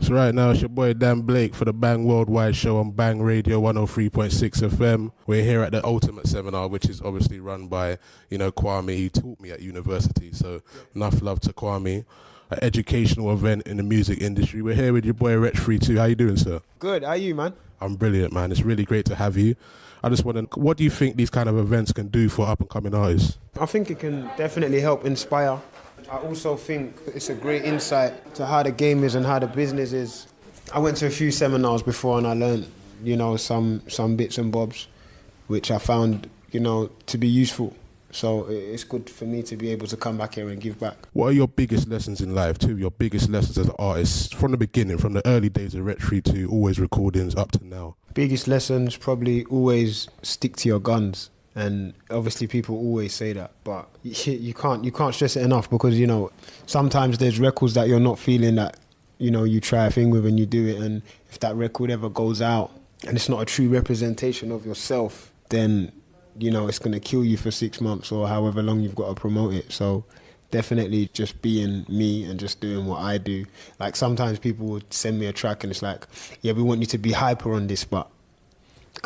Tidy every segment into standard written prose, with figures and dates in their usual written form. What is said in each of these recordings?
So right now, it's your boy Dan Blake for the Bang Worldwide show on Bang Radio 103.6 FM. We're here at the Ultimate seminar, which is obviously run by, Kwame. He taught me at university, so enough love to Kwame. An educational event in the music industry. We're here with your boy Wretch 32. How you doing, sir? Good. How are you, man? I'm brilliant, man. It's really great to have you. I just want to, what do you think these kind of events can do for up-and-coming artists? I think it can definitely help inspire. I also think it's a great insight to how the game is and how the business is. I went to a few seminars before and I learned, some bits and bobs, which I found, to be useful. So it's good for me to be able to come back here and give back. What are your biggest lessons in life, too? Your biggest lessons as an artist from the beginning, from the early days of Wretch 32, always recordings up to now? Biggest lessons, probably always stick to your guns. And obviously people always say that, but you can't stress it enough because, sometimes there's records that you're not feeling that, you try a thing with and you do it. And if that record ever goes out and it's not a true representation of yourself, then, it's going to kill you for 6 months or however long you've got to promote it. So definitely just being me and just doing what I do. Like sometimes people would send me a track and it's like, yeah, we want you to be hyper on this, but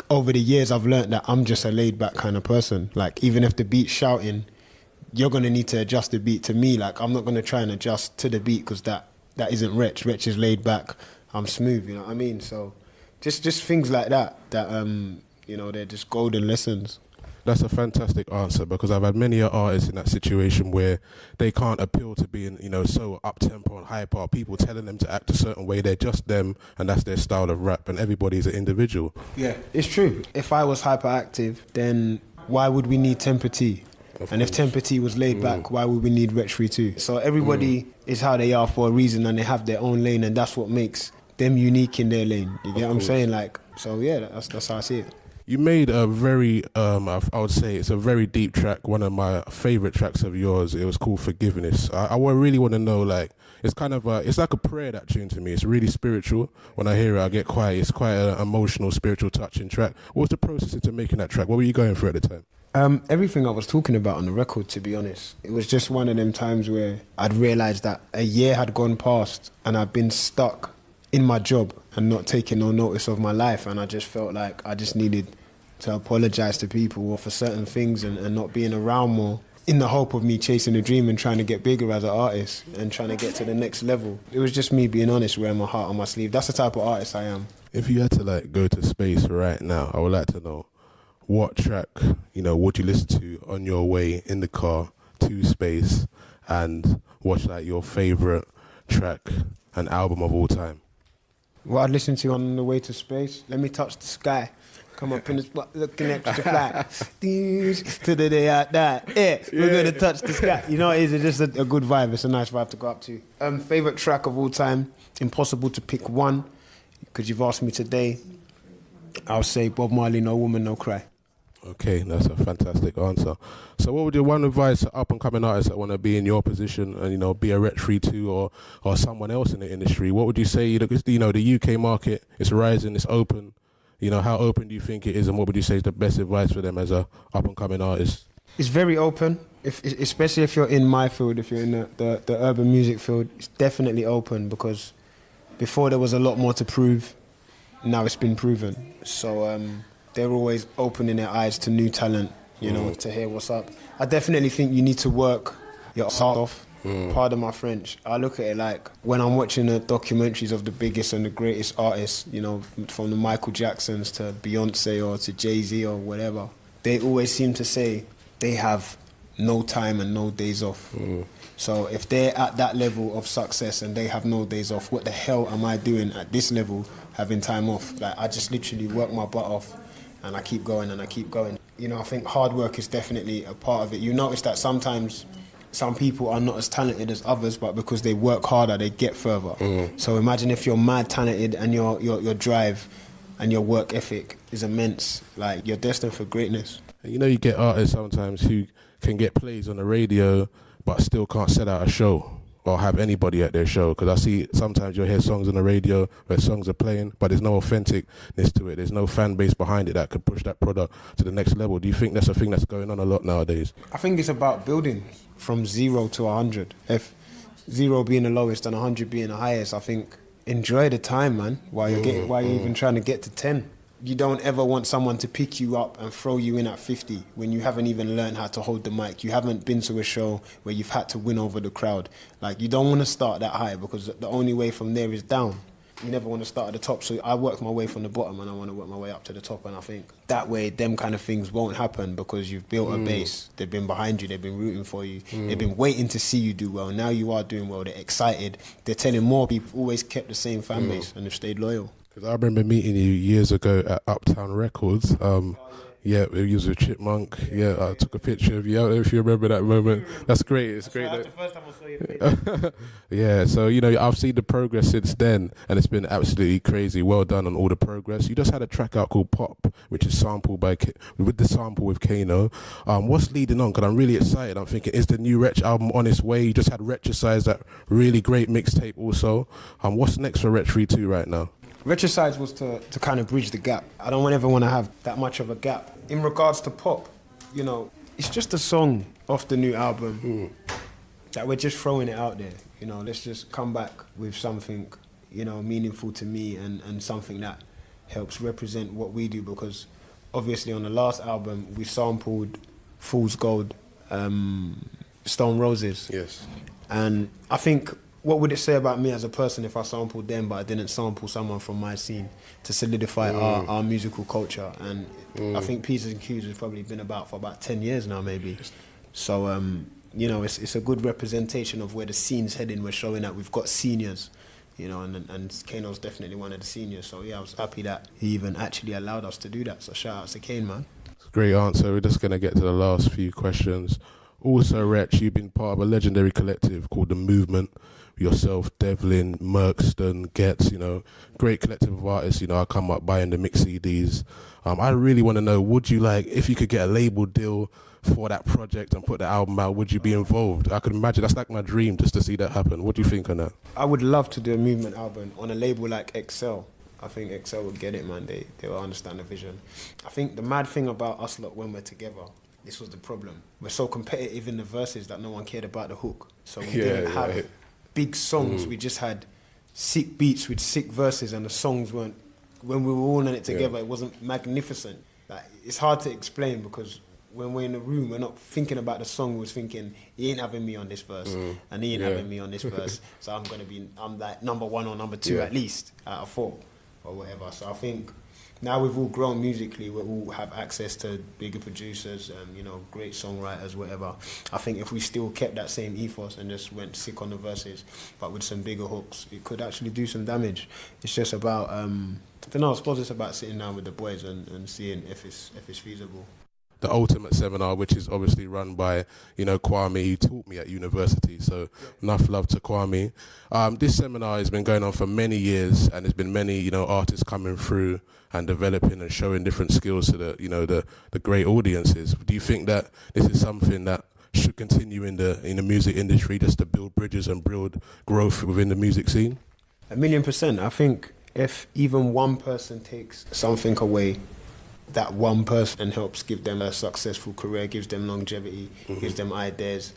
over the years I've learned that I'm just a laid back kind of person. Like even if the beat's shouting, you're going to need to adjust the beat to me. Like I'm not going to try and adjust to the beat because that isn't Wretch. Wretch is laid back. I'm smooth, you know what I mean? So just things like that they're just golden lessons. That's a fantastic answer because I've had many artists in that situation where they can't appeal to being, so up-tempo and hyper. People telling them to act a certain way. They're just them and that's their style of rap and everybody's an individual. Yeah, it's true. If I was hyperactive, then why would we need Temper T? And if Temper T was laid back, why would we need Wretch 32? So everybody is how they are for a reason and they have their own lane and that's what makes them unique in their lane. You get what I'm saying? That's how I see it. You made a very, I would say it's a very deep track, one of my favourite tracks of yours. It was called Forgiveness. I really want to know, it's kind of, it's like a prayer, that tune to me. It's really spiritual. When I hear it, I get quiet. It's quite an emotional, spiritual touching track. What was the process into making that track? What were you going through at the time? Everything I was talking about on the record, to be honest. It was just one of them times where I'd realised that a year had gone past and I'd been stuck in my job and not taking no notice of my life, and I just felt like I just needed to apologise to people or for certain things and not being around more in the hope of me chasing a dream and trying to get bigger as an artist and trying to get to the next level. It was just me being honest, wearing my heart on my sleeve. That's the type of artist I am. If you had to go to space right now, I would like to know what track, would you listen to on your way in the car to space, and what's your favourite track and album of all time? What I'd listen to on the way to space? Let Me Touch the Sky. Come up in the spot, looking extra fly. To the day out there. Yeah, we're going to touch the sky. It's just a good vibe. It's a nice vibe to go up to. Favourite track of all time? Impossible to pick one. Because you've asked me today. I'll say Bob Marley, No Woman, No Cry. Okay, that's a fantastic answer. So what would your one advice to up-and-coming artists that want to be in your position and, be a Wretch 32 or someone else in the industry? What would you say? The UK market is rising, it's open. How open do you think it is, and what would you say is the best advice for them as a up-and-coming artist? It's very open, especially if you're in my field, if you're in the urban music field. It's definitely open because before there was a lot more to prove. Now it's been proven. So they're always opening their eyes to new talent, to hear what's up. I definitely think you need to work your heart off. Pardon my French. I look at it like when I'm watching the documentaries of the biggest and the greatest artists, from the Michael Jacksons to Beyonce or to Jay-Z or whatever, they always seem to say they have no time and no days off. So if they're at that level of success and they have no days off, what the hell am I doing at this level having time off? I just literally work my butt off and I keep going and I keep going. I think hard work is definitely a part of it. You notice that sometimes some people are not as talented as others, but because they work harder, they get further. So imagine if you're mad talented and your drive and your work ethic is immense, you're destined for greatness. You get artists sometimes who can get plays on the radio but still can't set out a show or have anybody at their show, because I see sometimes you'll hear songs on the radio where songs are playing but there's no authenticness to it, there's no fan base behind it that could push that product to the next level. Do you think that's a thing that's going on a lot nowadays? I think it's about building from 0 to 100. If 0 being the lowest and 100 being the highest, I think enjoy the time, man, while you're even trying to get to 10. You don't ever want someone to pick you up and throw you in at 50 when you haven't even learned how to hold the mic. You haven't been to a show where you've had to win over the crowd. Like, you don't want to start that high, because the only way from there is down. You never want to start at the top. So I work my way from the bottom, and I want to work my way up to the top. And I think that way, them kind of things won't happen, because you've built a base. They've been behind you. They've been rooting for you. They've been waiting to see you do well. Now you are doing well. They're excited. They're telling more people. Always kept the same fan base, and they've stayed loyal. Because I remember meeting you years ago at Uptown Records. Yeah, it was a Chipmunk. Yeah, I took a picture of you. I don't know if you remember that moment. That's great. It's great. That's the first time I saw your face. Yeah, so, you know, I've seen the progress since then, and it's been absolutely crazy. Well done on all the progress. You just had a track out called Pop, which is sampled with the sample with Kano. What's leading on? Because I'm really excited. I'm thinking, is the new Wretch album on its way? You just had Wretchicize, that really great mixtape also. What's next for Wretch 3-2 right now? Wretchicize was to kind of bridge the gap. I don't ever want to have that much of a gap. In regards to Pop, you know, it's just a song off the new album that we're just throwing it out there. You know, let's just come back with something, you know, meaningful to me, and something that helps represent what we do, because obviously on the last album we sampled Fool's Gold, Stone Roses. Yes. And I think, what would it say about me as a person if I sampled them but I didn't sample someone from my scene to solidify our musical culture? And I think P's and Q's has probably been about for about 10 years now, maybe. So, you know, it's a good representation of where the scene's heading. We're showing that we've got seniors, you know, and Kano's definitely one of the seniors. So, yeah, I was happy that he even actually allowed us to do that. So, shout out to Kane, man. Great answer. We're just going to get to the last few questions. Also, Wretch, you've been part of a legendary collective called The Movement. Yourself, Devlin, Merkston, Getz, you know, great collective of artists. You know, I come up buying the mix CDs. I really want to know, would you like, if you could get a label deal for that project and put the album out, would you be involved? I could imagine, that's like my dream, just to see that happen. What do you think on that? I would love to do a Movement album on a label like Excel. I think Excel would get it, man. They will understand the vision. I think the mad thing about us lot when we're together, this was the problem. We're so competitive in the verses that no one cared about the hook. So we didn't have big songs. We just had sick beats with sick verses, and the songs weren't, when we were all in it together, it wasn't magnificent. Like, it's hard to explain, because when we're in the room, we're not thinking about the song, we're thinking, he ain't having me on this verse, and he ain't having me on this verse, so I'm like number 1 or number 2 at least, out of 4, or whatever. So I think now we've all grown musically, we all have access to bigger producers, you know, great songwriters, whatever. I think if we still kept that same ethos and just went sick on the verses, but with some bigger hooks, it could actually do some damage. It's just about, I don't know, I suppose it's about sitting down with the boys and seeing if it's feasible. The Ultimate seminar, which is obviously run by, you know, Kwame. He taught me at university, so enough love to Kwame. This seminar has been going on for many years, and there's been many, you know, artists coming through and developing and showing different skills to the, you know, the great audiences. Do you think that this is something that should continue in the music industry, just to build bridges and build growth within the music scene? 1,000,000%. I think if even one person takes something away, that one person helps give them a successful career, gives them longevity, gives them ideas,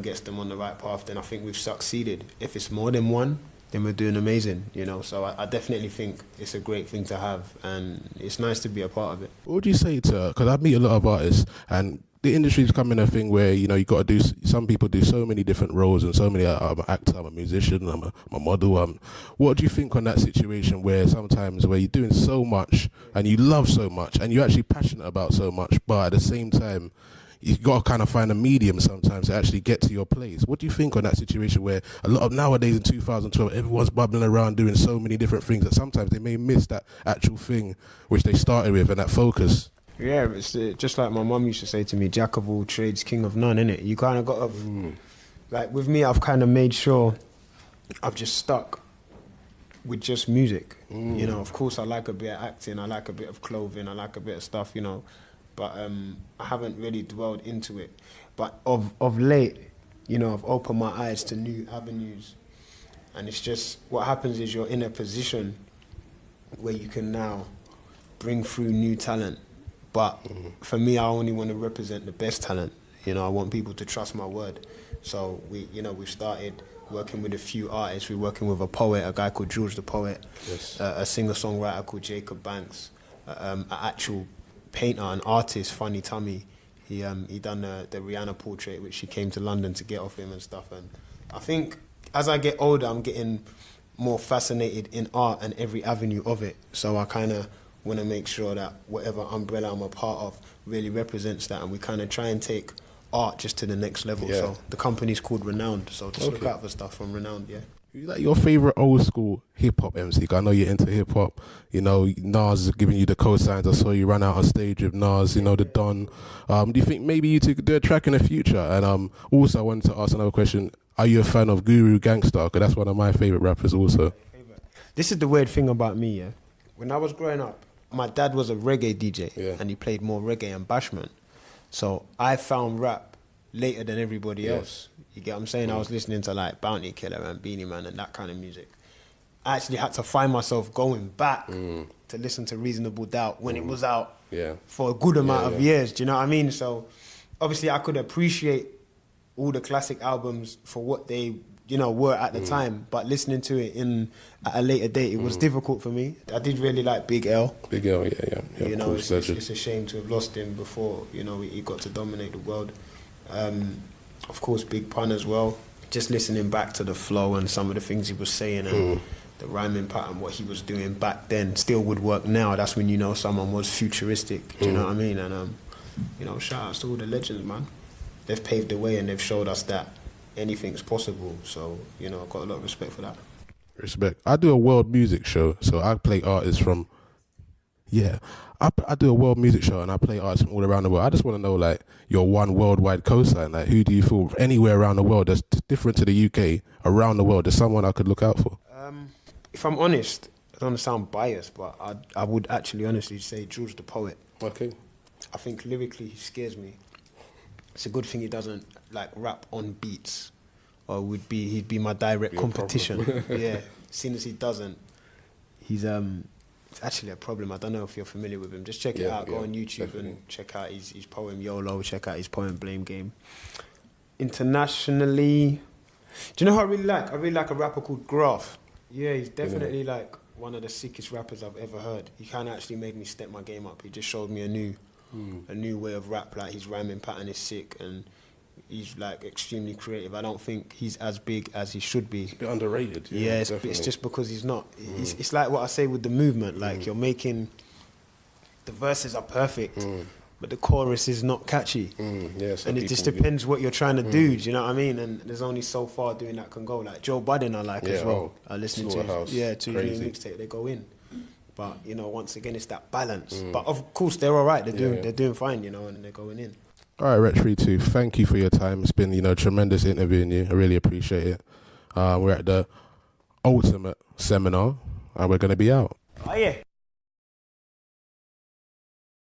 gets them on the right path, then I think we've succeeded. If it's more than one, then we're doing amazing, you know. So I definitely think it's a great thing to have, and it's nice to be a part of it. What would you say to, because I meet a lot of artists, and the industry's becoming a thing where, you know, you got to do, some people do so many different roles, and so many, I'm an actor, I'm a musician, I'm a model. What do you think on that situation where sometimes where you're doing so much and you love so much and you're actually passionate about so much, but at the same time, you got to kind of find a medium sometimes to actually get to your place. What do you think on that situation where a lot of nowadays in 2012, everyone's bubbling around doing so many different things that sometimes they may miss that actual thing which they started with and that focus? Yeah, it's just like my mum used to say to me, jack of all trades, king of none, innit? You kind of got to, like with me, I've kind of made sure I've just stuck with just music. You know, of course I like a bit of acting, I like a bit of clothing, I like a bit of stuff, you know, but I haven't really dwelled into it. But of late, you know, I've opened my eyes to new avenues, and it's just, what happens is you're in a position where you can now bring through new talent. But for me, I only want to represent the best talent. You know, I want people to trust my word. So we've started working with a few artists. We're working with a poet, a guy called George the Poet, Yes. a singer-songwriter called Jacob Banks, an actual painter, an artist, Funny Tummy. He done the Rihanna portrait, which she came to London to get off him and stuff. And I think as I get older, I'm getting more fascinated in art and every avenue of it. So I kind of want to make sure that whatever umbrella I'm a part of really represents that, and we kind of try and take art just to the next level. Yeah. So the company's called Renowned, so just look Okay. out for stuff from Renowned, yeah. Who's like your favorite old school hip hop MC? 'Cause I know you're into hip hop. You know, Nas is giving you the cosigns. I saw you run out on stage with Nas. You know, the Don. Do you think maybe you two could do a track in the future? And also, I wanted to ask another question. Are you a fan of Guru Gangstar? 'Cause that's one of my favorite rappers also. This is the weird thing about me, yeah. When I was growing up, my dad was a reggae DJ, Yeah. and he played more reggae and bashment. So I found rap later than everybody Yes. else. You get what I'm saying? I was listening to like Bounty Killer and Beanie Man and that kind of music. I actually had to find myself going back to listen to Reasonable Doubt when it was out Yeah. for a good amount of yeah. years. Do you know what I mean? So obviously I could appreciate all the classic albums for what they, you know, were at the time, but listening to it at a later date, it was difficult for me. I did really like Big L. Big L, yeah. You of know, course, it's legend. a shame to have lost him before, you know, he got to dominate the world. Of course, Big Pun as well. Just listening back to the flow and some of the things he was saying and the rhyming pattern, what he was doing back then, still would work now. That's when you know someone was futuristic. Do you know what I mean? And, you know, shout outs to all the legends, man. They've paved the way and they've showed us that anything's possible. So, you know, I've got a lot of respect for that. Respect. I do a world music show, so I play artists from. Yeah, I do a world music show and I play artists from all around the world. I just want to know, like, your one worldwide cosign. Like, who do you feel anywhere around the world that's different to the UK, around the world, there's someone I could look out for? If I'm honest, I don't want to sound biased, but I would actually honestly say George the Poet. Okay. I think lyrically he scares me. It's a good thing he doesn't like rap on beats, or he'd be my direct competition. Yeah, seeing as he doesn't, he's it's actually a problem. I don't know if you're familiar with him. Just check it out. Go on YouTube definitely. and check out his poem YOLO. Check out his poem Blame Game. Internationally, do you know who I really like? I really like a rapper called Graph. Yeah, he's definitely like one of the sickest rappers I've ever heard. He kind of actually made me step my game up. He just showed me a new way of rap. Like his rhyming pattern is sick and he's like extremely creative. I don't think he's as big as he should be. A bit underrated. Yeah, it's just because he's not. It's like what I say with the movement. Like you're making, the verses are perfect, but the chorus is not catchy. Yeah, And it just depends what you're trying to do. Do you know what I mean? And there's only so far doing that can go. Like Joe Budden, I like as well. I listen to Slaughterhouse, to his new crazy. mixtape. They go in, but you know, once again, it's that balance. But of course, they're all right. They're doing fine. You know, and they're going in. All right, Wretch 32, thank you for your time. It's been, tremendous interviewing you. I really appreciate it. We're at the Ultimate seminar, and we're going to be out. Oh yeah.